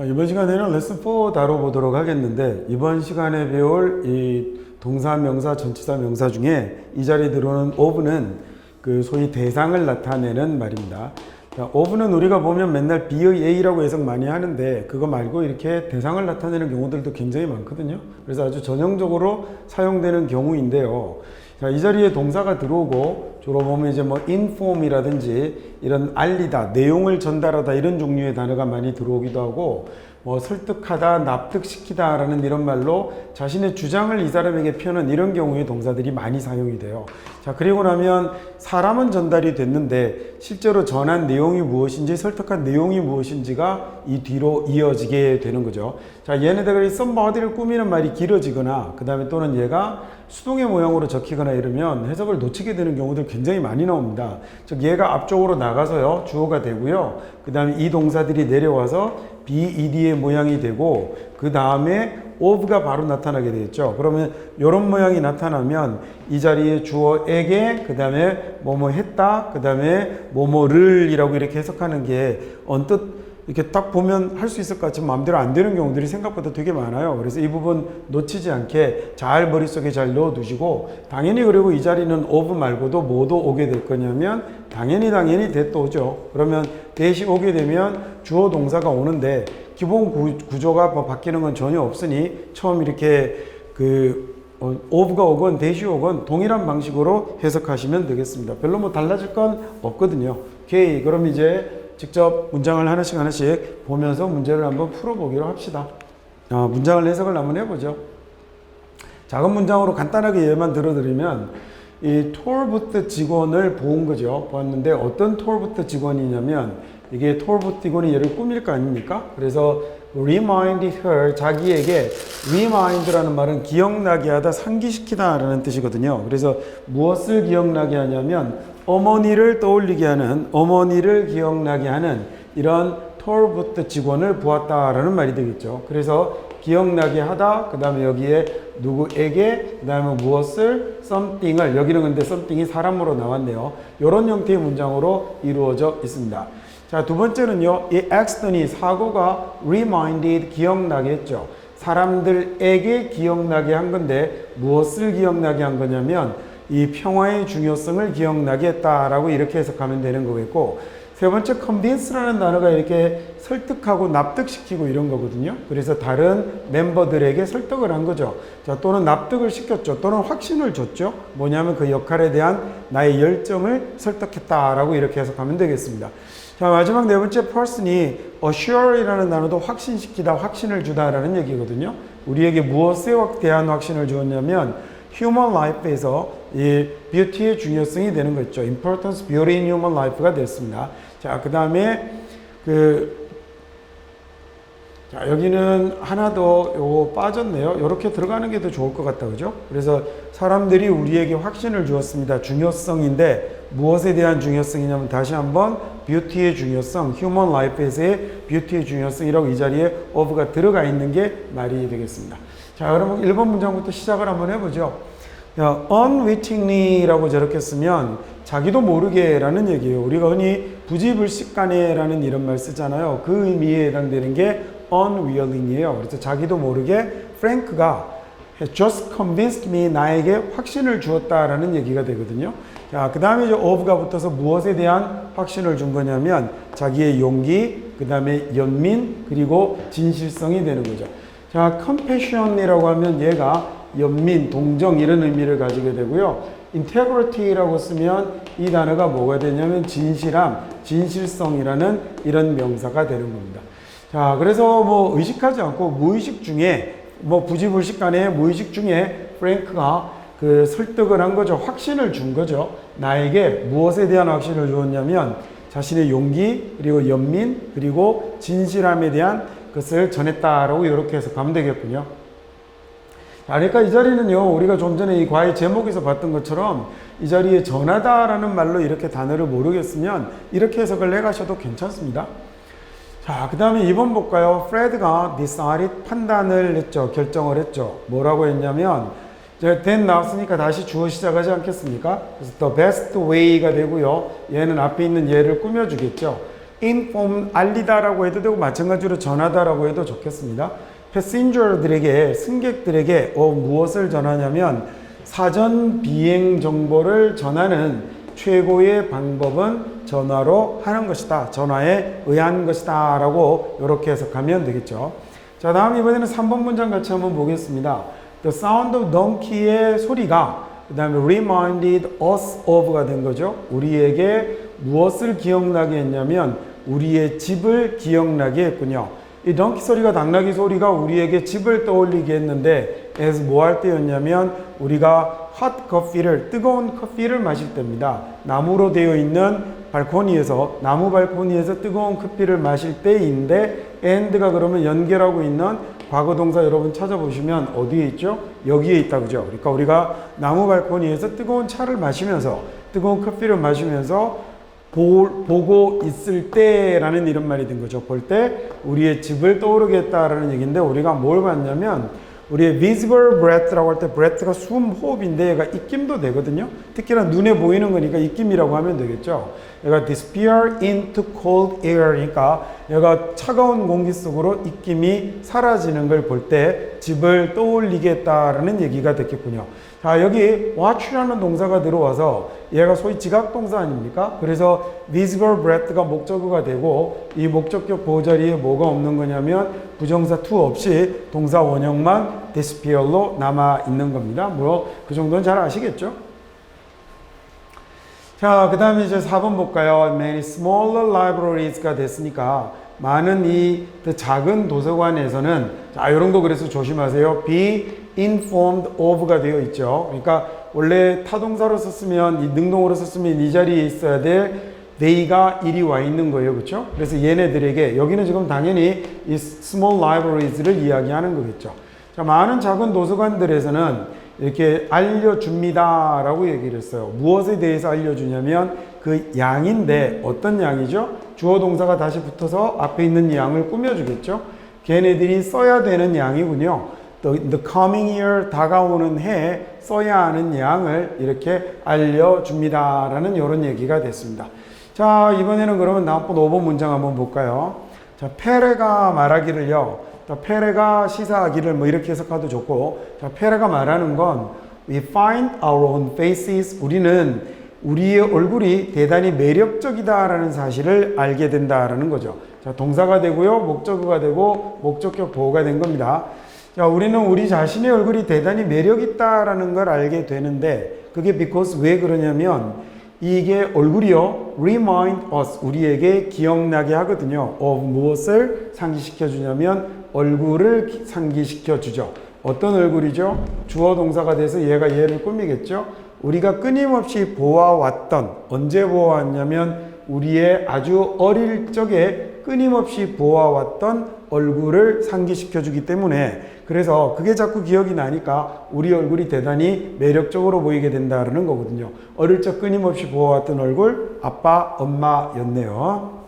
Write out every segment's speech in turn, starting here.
이번 시간에는 레슨 4 다뤄보도록 하겠는데, 이번 시간에 배울 이 동사, 명사, 전치사, 명사 중에 이 자리에 들어오는 of는 그 소위 대상을 나타내는 말입니다. of는 우리가 보면 맨날 B의 A라고 해석 많이 하는데, 그거 말고 이렇게 대상을 나타내는 경우들도 굉장히 많거든요. 그래서 아주 전형적으로 사용되는 경우인데요. 자, 이 자리에 동사가 들어오고, 주로 보면 이제 뭐 inform이라든지 이런 알리다, 내용을 전달하다 이런 종류의 단어가 많이 들어오기도 하고, 뭐 설득하다, 납득시키다 라는 이런 말로 자신의 주장을 이 사람에게 펴는 이런 경우의 동사들이 많이 사용이 돼요. 자, 그리고 나면 사람은 전달이 됐는데 실제로 전한 내용이 무엇인지, 설득한 내용이 무엇인지가 이 뒤로 이어지게 되는 거죠. 자, 얘네들이 somebody를 꾸미는 말이 길어지거나, 그 다음에 또는 얘가 수동의 모양으로 적히거나 이러면 해석을 놓치게 되는 경우들 굉장히 많이 나옵니다. 즉, 얘가 앞쪽으로 나가서요, 주어가 되고요. 그 다음에 이 동사들이 내려와서 BED의 모양이 되고, 그 다음에 of가 바로 나타나게 되겠죠. 그러면 이런 모양이 나타나면 이 자리에 주어에게, 그 다음에 뭐뭐 했다, 그 다음에 뭐뭐를 이라고 이렇게 해석하는 게 언뜻 이렇게 딱 보면 할 수 있을 것 같지만 마음대로 안 되는 경우들이 생각보다 되게 많아요. 그래서 이 부분 놓치지 않게 잘 머릿속에 잘 넣어두시고, 당연히 그리고 이 자리는 of 말고도 뭐도 오게 될 거냐면 당연히 that 오죠. 그러면 that이 오게 되면 주어 동사가 오는데 기본 구조가 뭐 바뀌는 건 전혀 없으니 처음 이렇게 of가 오건 that이 오건 동일한 방식으로 해석하시면 되겠습니다. 별로 뭐 달라질 건 없거든요. 오케이, 그럼 이제 직접 문장을 하나씩 보면서 문제를 한번 풀어보기로 합시다. 문장을 해석을 한번 해보죠. 작은 문장으로 간단하게 예만 들어드리면, 이 톨부트 직원을 본 거죠. 보았는데 어떤 톨부트 직원이냐면, 이게 톨부트 직원이 얘를 꾸밀 거 아닙니까? 그래서 reminded her, 자기에게 remind라는 말은 기억나게 하다, 상기시키다 라는 뜻이거든요. 그래서 무엇을 기억나게 하냐면 어머니를 떠올리게 하는, 어머니를 기억나게 하는 이런 톨부트 직원을 보았다라는 말이 되겠죠. 그래서 기억나게 하다, 그 다음에 여기에 누구에게, 그 다음에 무엇을, something을, 여기는 근데 something이 사람으로 나왔네요. 이런 형태의 문장으로 이루어져 있습니다. 자, 두 번째는요, 이 accident이, 사고가 reminded, 기억나게 했죠. 사람들에게 기억나게 한 건데 무엇을 기억나게 한 거냐면 이 평화의 중요성을 기억나게 했다라고 이렇게 해석하면 되는 거겠고, 세 번째 convince라는 단어가 이렇게 설득하고 납득시키고 이런 거거든요. 그래서 다른 멤버들에게 설득을 한 거죠. 자, 또는 납득을 시켰죠. 또는 확신을 줬죠. 뭐냐면 그 역할에 대한 나의 열정을 설득했다라고 이렇게 해석하면 되겠습니다. 자, 마지막 네 번째 person이 assure이라는 단어도 확신시키다, 확신을 주다라는 얘기거든요. 우리에게 무엇에 대한 확신을 주었냐면 human life에서 이 뷰티의 중요성이 되는 거죠. importance, beauty in human life가 됐습니다. 자, 그 다음에 자, 여기는 하나 더 요거 빠졌네요. 이렇게 들어가는 게 더 좋을 것 같다, 그죠? 그래서 사람들이 우리에게 확신을 주었습니다. 중요성인데 무엇에 대한 중요성이냐면 다시 한번 뷰티의 중요성, human life에서의 뷰티의 중요성이라고 이 자리에 of가 들어가 있는 게 말이 되겠습니다. 자, 그러면 1번 문장부터 시작을 한번 해보죠. unwittingly라고 저렇게 쓰면 자기도 모르게 라는 얘기예요. 우리가 흔히 부지불식간에 라는 이런 말 쓰잖아요. 그 의미에 해당되는 게 unwilling이에요. 그래서 자기도 모르게 프랭크가 just convinced me, 나에게 확신을 주었다라는 얘기가 되거든요. 자, 그 다음에 이제 of가 붙어서 무엇에 대한 확신을 준 거냐면 자기의 용기, 그 다음에 연민, 그리고 진실성이 되는 거죠. 자, compassion이라고 하면 얘가 연민, 동정 이런 의미를 가지게 되고요. integrity라고 쓰면 이 단어가 뭐가 되냐면 진실함, 진실성이라는 이런 명사가 되는 겁니다. 자, 그래서 뭐 의식하지 않고 무의식 중에, 뭐 부지불식 간에 무의식 중에 프랭크가 그 설득을 한 거죠. 확신을 준 거죠. 나에게 무엇에 대한 확신을 주었냐면 자신의 용기, 그리고 연민, 그리고 진실함에 대한 것을 전했다라고 이렇게 해석하면 되겠군요. 그러니까 이 자리는요, 우리가 좀 전에 이 과의 제목에서 봤던 것처럼 이 자리에 전하다라는 말로 이렇게 단어를 모르겠으면 이렇게 해석을 해가셔도 괜찮습니다. 자, 그 다음에 2번 볼까요? 프레드가 decided, 판단을 했죠. 결정을 했죠. 뭐라고 했냐면 이제 then 나왔으니까 다시 주어 시작하지 않겠습니까? 그래서 the best way가 되고요. 얘는 앞에 있는 얘를 꾸며주겠죠. inform 알리다라고 해도 되고 마찬가지로 전하다라고 해도 좋겠습니다. 패신저들에게 승객들에게 무엇을 전하냐면 사전 비행 정보를 전하는 최고의 방법은 전화로 하는 것이다. 전화에 의한 것이다 라고 이렇게 해석하면 되겠죠. 자, 다음 이번에는 3번 문장 같이 한번 보겠습니다. The sound of donkey의 소리가 그 다음에 reminded us of가 된 거죠. 우리에게 무엇을 기억나게 했냐면 우리의 집을 기억나게 했군요. 이 덩키 소리가 당나귀 소리가 우리에게 집을 떠올리게 했는데 as 뭐 할 때였냐면 우리가 hot coffee를 뜨거운 커피를 마실 때입니다. 나무로 되어 있는 발코니에서 나무 발코니에서 뜨거운 커피를 마실 때인데 and가 그러면 연결하고 있는 과거 동사 여러분 찾아보시면 어디에 있죠? 여기에 있다 그죠? 그러니까 우리가 나무 발코니에서 뜨거운 차를 마시면서 뜨거운 커피를 마시면서 보고 있을 때라는 이런 말이 된 거죠. 볼 때 우리의 집을 떠오르게 했다라는 얘기인데 우리가 뭘 봤냐면 우리의 visible breath라고 할 때 breath가 숨, 호흡인데 얘가 입김도 되거든요. 특히나 눈에 보이는 거니까 입김이라고 하면 되겠죠. 얘가 disappear into cold air 그러니까 얘가 차가운 공기 속으로 입김이 사라지는 걸 볼 때 집을 떠올리게 했다라는 얘기가 됐겠군요. 자, 여기 watch라는 동사가 들어와서 얘가 소위 지각동사 아닙니까? 그래서 visible breath가 목적어가 되고 이 목적격 보호자리에 뭐가 없는 거냐면 부정사 to 없이 동사 원형만 disappear로 남아 있는 겁니다. 뭐 그 정도는 잘 아시겠죠? 자, 그 다음에 이제 4번 볼까요? Many smaller libraries가 됐으니까 많은 이 작은 도서관에서는 자, 이런 거 그래서 조심하세요. be informed of가 되어 있죠. 그러니까 원래 타동사로 썼으면 이 능동으로 썼으면 이 자리에 있어야 될 they가 이리 와 있는 거예요. 그렇죠? 그래서 얘네들에게 여기는 지금 당연히 이 small libraries를 이야기하는 거겠죠. 자, 많은 작은 도서관들에서는 이렇게 알려줍니다 라고 얘기를 했어요. 무엇에 대해서 알려주냐면 그 양인데 어떤 양이죠? 주어 동사가 다시 붙어서 앞에 있는 양을 꾸며주겠죠. 걔네들이 써야 되는 양이군요. The coming year, 다가오는 해에 써야 하는 양을 이렇게 알려줍니다 라는 이런 얘기가 됐습니다. 자, 이번에는 그러면 나쁜 5번 문장 한번 볼까요? 자, 페레가 말하기를요. 자, 페레가 시사하기를 뭐 이렇게 해석해도 좋고, 자, 페레가 말하는 건 we find our own faces. 우리는 우리의 얼굴이 대단히 매력적이다라는 사실을 알게 된다라는 거죠. 자, 동사가 되고요, 목적어가 되고 목적격 보호가 된 겁니다. 자, 우리는 우리 자신의 얼굴이 대단히 매력있다라는 걸 알게 되는데 그게 because 왜 그러냐면 이게 얼굴이요 remind us 우리에게 기억나게 하거든요. of 무엇을 상기시켜 주냐면 얼굴을 상기시켜 주죠. 어떤 얼굴이죠? 주어 동사가 돼서 얘가 얘를 꾸미겠죠. 우리가 끊임없이 보아왔던 언제 보아왔냐면 우리의 아주 어릴 적에 끊임없이 보아왔던 얼굴을 상기시켜 주기 때문에 그래서 그게 자꾸 기억이 나니까 우리 얼굴이 대단히 매력적으로 보이게 된다는 거거든요. 어릴 적 끊임없이 보아왔던 얼굴 아빠, 엄마였네요.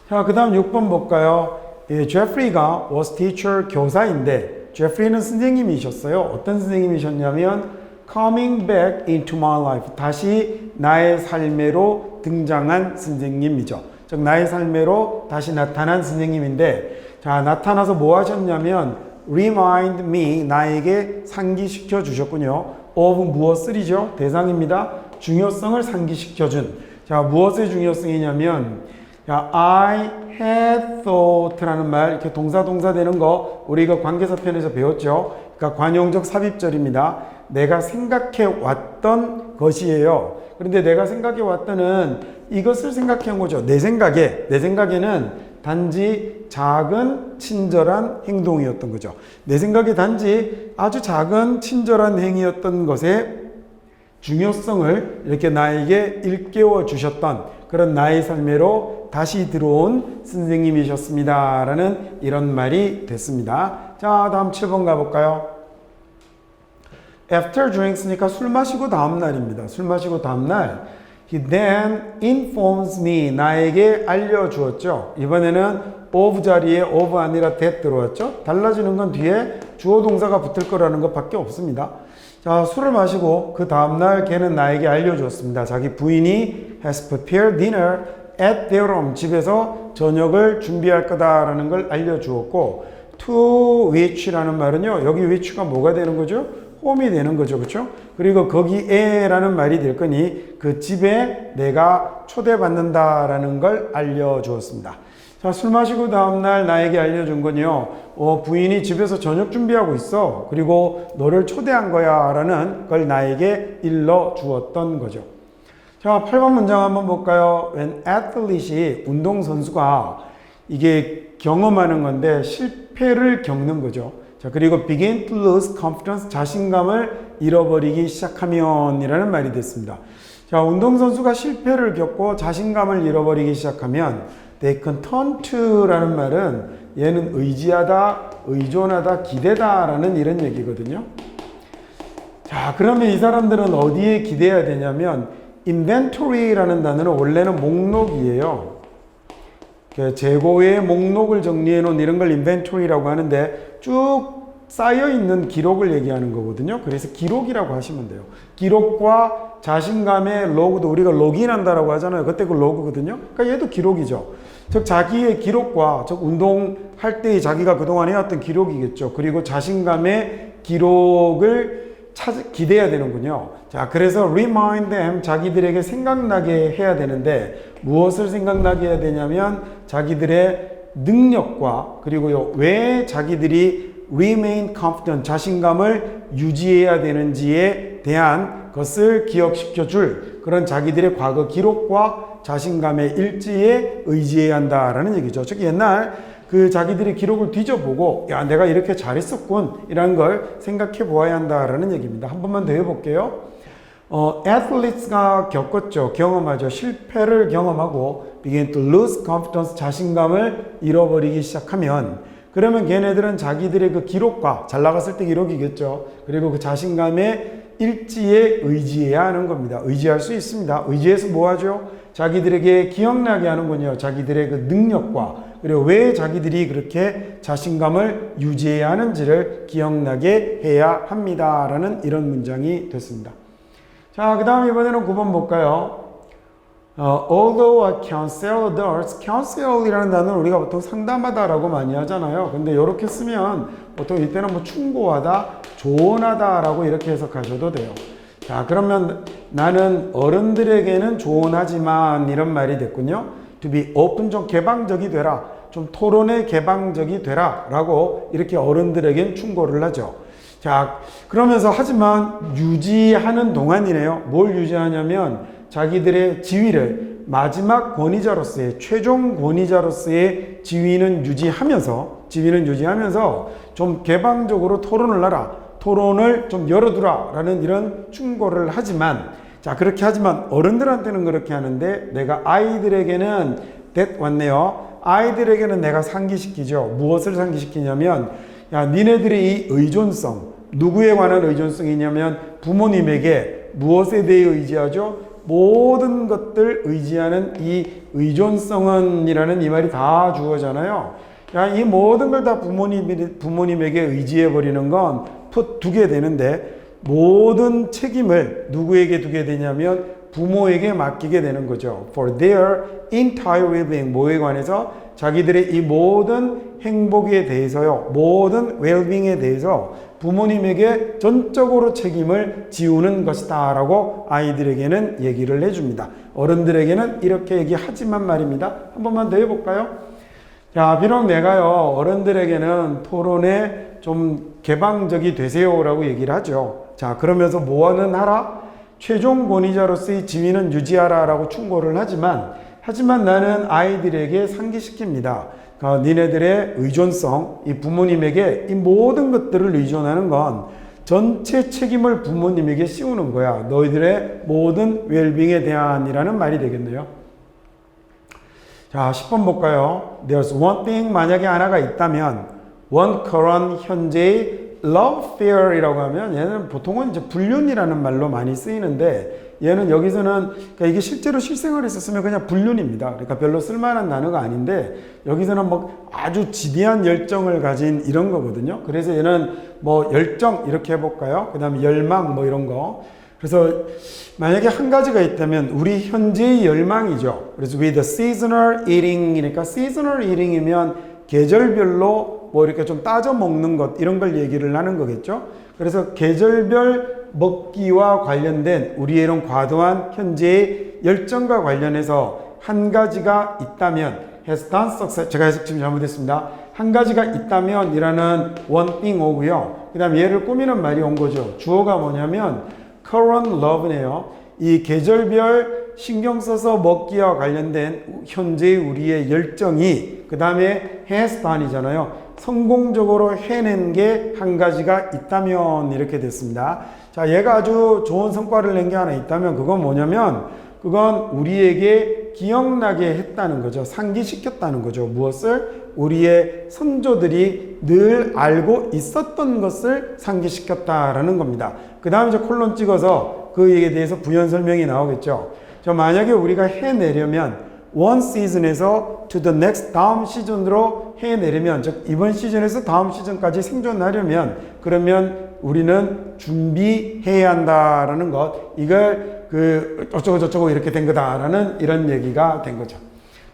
자, 그 다음 6번 볼까요? 예, 제프리가 was teacher 교사인데 제프리는 선생님이셨어요. 어떤 선생님이셨냐면 coming back into my life 다시 나의 삶에로 등장한 선생님이죠. 즉 나의 삶에로 다시 나타난 선생님인데 자 나타나서 뭐 하셨냐면 remind me 나에게 상기시켜 주셨군요. of 무엇을이죠? 대상입니다. 중요성을 상기시켜 준. 자 무엇의 중요성이냐면 자, I had thought라는 말 이렇게 동사 되는 거 우리가 관계사 편에서 배웠죠. 그러니까 관용적 삽입절입니다. 내가 생각해 왔던 것이에요. 그런데 내가 생각해 왔다는 이것을 생각해 온 거죠. 내 생각에는 단지 작은 친절한 행동이었던 거죠. 내 생각에 단지 아주 작은 친절한 행위였던 것의 중요성을 이렇게 나에게 일깨워 주셨던 그런 나의 삶에로 다시 들어온 선생님이셨습니다. 라는 이런 말이 됐습니다. 자, 다음 7번 가볼까요? After drinks니까 술 마시고 다음 날입니다. 술 마시고 다음 날 He then informs me 나에게 알려주었죠. 이번에는 of 자리에 of 아니라 that 들어왔죠. 달라지는 건 뒤에 주어 동사가 붙을 거라는 것밖에 없습니다. 자 술을 마시고 그 다음날 걔는 나에게 알려주었습니다. 자기 부인이 has prepared dinner at their home, 집에서 저녁을 준비할 거다라는 걸 알려주었고, to which라는 말은요, 여기 which가 뭐가 되는 거죠? home이 되는 거죠. 그렇죠? 그리고 거기에라는 말이 될 거니 그 집에 내가 초대받는다라는 걸 알려주었습니다. 자, 술 마시고 다음날 나에게 알려준 건요, 부인이 집에서 저녁 준비하고 있어. 그리고 너를 초대한 거야. 라는 걸 나에게 일러주었던 거죠. 자, 8번 문장 한번 볼까요? When athlete이 운동선수가 이게 경험하는 건데 실패를 겪는 거죠. 자, 그리고 begin to lose confidence, 자신감을 잃어버리기 시작하면 이라는 말이 됐습니다. 자, 운동선수가 실패를 겪고 자신감을 잃어버리기 시작하면 they can turn to 라는 말은 얘는 의지하다, 의존하다, 기대다 라는 이런 얘기거든요. 자, 그러면 이 사람들은 어디에 기대해야 되냐면 inventory라는 단어는 원래는 목록이에요. 재고의 목록을 정리해 놓은 이런 걸 inventory라고 하는데 쭉 쌓여 있는 기록을 얘기하는 거거든요. 그래서 기록이라고 하시면 돼요. 기록과 자신감의 로그도 우리가 로그인한다라고 하잖아요. 그때 그 로그거든요. 그러니까 얘도 기록이죠. 즉 자기의 기록과 즉 운동할 때의 자기가 그동안 해왔던 기록이겠죠. 그리고 자신감의 기록을 기대해야 되는군요. 자, 그래서 remind them, 자기들에게 생각나게 해야 되는데 무엇을 생각나게 해야 되냐면 자기들의 능력과 그리고요 왜 자기들이 remain confident, 자신감을 유지해야 되는지에 대한 것을 기억시켜 줄 그런 자기들의 과거 기록과 자신감의 일지에 의지해야 한다라는 얘기죠. 즉 옛날 그 자기들의 기록을 뒤져보고 야 내가 이렇게 잘했었군 이라는 걸 생각해 보아야 한다라는 얘기입니다. 한 번만 더 해볼게요. athletes가 겪었죠. 경험하죠. 실패를 경험하고 begin to lose confidence, 자신감을 잃어버리기 시작하면 그러면 걔네들은 자기들의 그 기록과 잘 나갔을 때 기록이겠죠. 그리고 그 자신감의 일지에 의지해야 하는 겁니다. 의지할 수 있습니다. 의지해서 뭐 하죠? 자기들에게 기억나게 하는군요. 자기들의 그 능력과 그리고 왜 자기들이 그렇게 자신감을 유지해야 하는지를 기억나게 해야 합니다. 라는 이런 문장이 됐습니다. 자, 그 다음 이번에는 9번 볼까요? Although a counselor does, counsel이라는 단어는 우리가 보통 상담하다라고 많이 하잖아요. 근데 이렇게 쓰면 보통 이때는 뭐 충고하다, 조언하다라고 이렇게 해석하셔도 돼요. 자, 그러면 나는 어른들에게는 조언하지만 이런 말이 됐군요. To be open, 좀 개방적이 되라. 좀 토론에 개방적이 되라. 라고 이렇게 어른들에겐 충고를 하죠. 자, 그러면서 하지만 유지하는 동안이네요. 뭘 유지하냐면 자기들의 지위를 마지막 권위자로서의 최종 권위자로서의 지위는 유지하면서 좀 개방적으로 토론을 하라. 토론을 좀 열어두라 라는 이런 충고를 하지만 자 그렇게 하지만 어른들한테는 그렇게 하는데 내가 아이들에게는 that 왔네요. 아이들에게는 내가 상기시키죠. 무엇을 상기시키냐면 야 니네들의 이 의존성 누구에 관한 의존성이냐면 부모님에게 무엇에 대해 의지하죠? 모든 것들 의지하는 이 의존성은 이라는 이 말이 다 주어잖아요. 야, 이 모든 걸 다 부모님에게 의지해 버리는 건 두게 되는데 모든 책임을 누구에게 두게 되냐면 부모에게 맡기게 되는 거죠. For their entire well-being, 뭐에 관해서 자기들의 이 모든 행복에 대해서요, 모든 well-being에 대해서 부모님에게 전적으로 책임을 지우는 것이다 라고 아이들에게는 얘기를 해줍니다. 어른들에게는 이렇게 얘기하지만 말입니다. 한 번만 더 해볼까요? 자, 비록 내가요 어른들에게는 토론에 좀 개방적이 되세요 라고 얘기를 하죠. 자, 그러면서 뭐는 하라? 최종 권위자로서의 지위는 유지하라 라고 충고를 하지만 나는 아이들에게 상기시킵니다. 니네들의 의존성, 이 부모님에게 이 모든 것들을 의존하는 건 전체 책임을 부모님에게 씌우는 거야. 너희들의 모든 웰빙에 대한이라는 말이 되겠네요. 자, 10번 볼까요? There's one thing, 만약에 하나가 있다면 one current, 현재의 love affair이라고 하면 얘는 보통은 이제 불륜이라는 말로 많이 쓰이는데 얘는 여기서는 그러니까 이게 실제로 실생활에 썼으면 그냥 불륜입니다. 그러니까 별로 쓸만한 단어가 아닌데 여기서는 뭐 아주 지대한 열정을 가진 이런 거거든요. 그래서 얘는 뭐 열정 이렇게 해볼까요? 그 다음에 열망 뭐 이런 거. 그래서 만약에 한 가지가 있다면 우리 현재의 열망이죠. 그래서 with seasonal eating이니까 seasonal eating이면 계절별로 뭐 이렇게 좀 따져 먹는 것 이런 걸 얘기를 하는 거겠죠. 그래서 계절별 먹기와 관련된 우리의 이런 과도한 현재의 열정과 관련해서 한 가지가 있다면 has done success, 제가 해석 지금 잘못했습니다. 한 가지가 있다면 이라는 one thing 오고요. 그 다음 얘를 꾸미는 말이 온 거죠. 주어가 뭐냐면 current love네요. 이 계절별 신경 써서 먹기와 관련된 현재의 우리의 열정이 그 다음에 has done이잖아요. 성공적으로 해낸 게 한 가지가 있다면 이렇게 됐습니다. 자, 얘가 아주 좋은 성과를 낸 게 하나 있다면 그건 뭐냐면 그건 우리에게 기억나게 했다는 거죠. 상기시켰다는 거죠. 무엇을? 우리의 선조들이 늘 알고 있었던 것을 상기시켰다라는 겁니다. 그 다음에 이제 콜론 찍어서 그 얘기에 대해서 부연 설명이 나오겠죠. 자, 만약에 우리가 해내려면 one season에서 to the next 다음 시즌으로 해내려면 즉 이번 시즌에서 다음 시즌까지 생존하려면 그러면 우리는 준비해야 한다라는 것 이걸 그 어쩌고 저쩌고 이렇게 된 거다라는 이런 얘기가 된 거죠.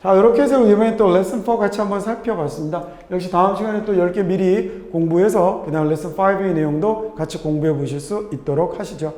자, 이렇게 해서 이번에 또 레슨 4 같이 한번 살펴봤습니다. 역시 다음 시간에 또 10개 미리 공부해서 그 다음 레슨 5의 내용도 같이 공부해 보실 수 있도록 하시죠.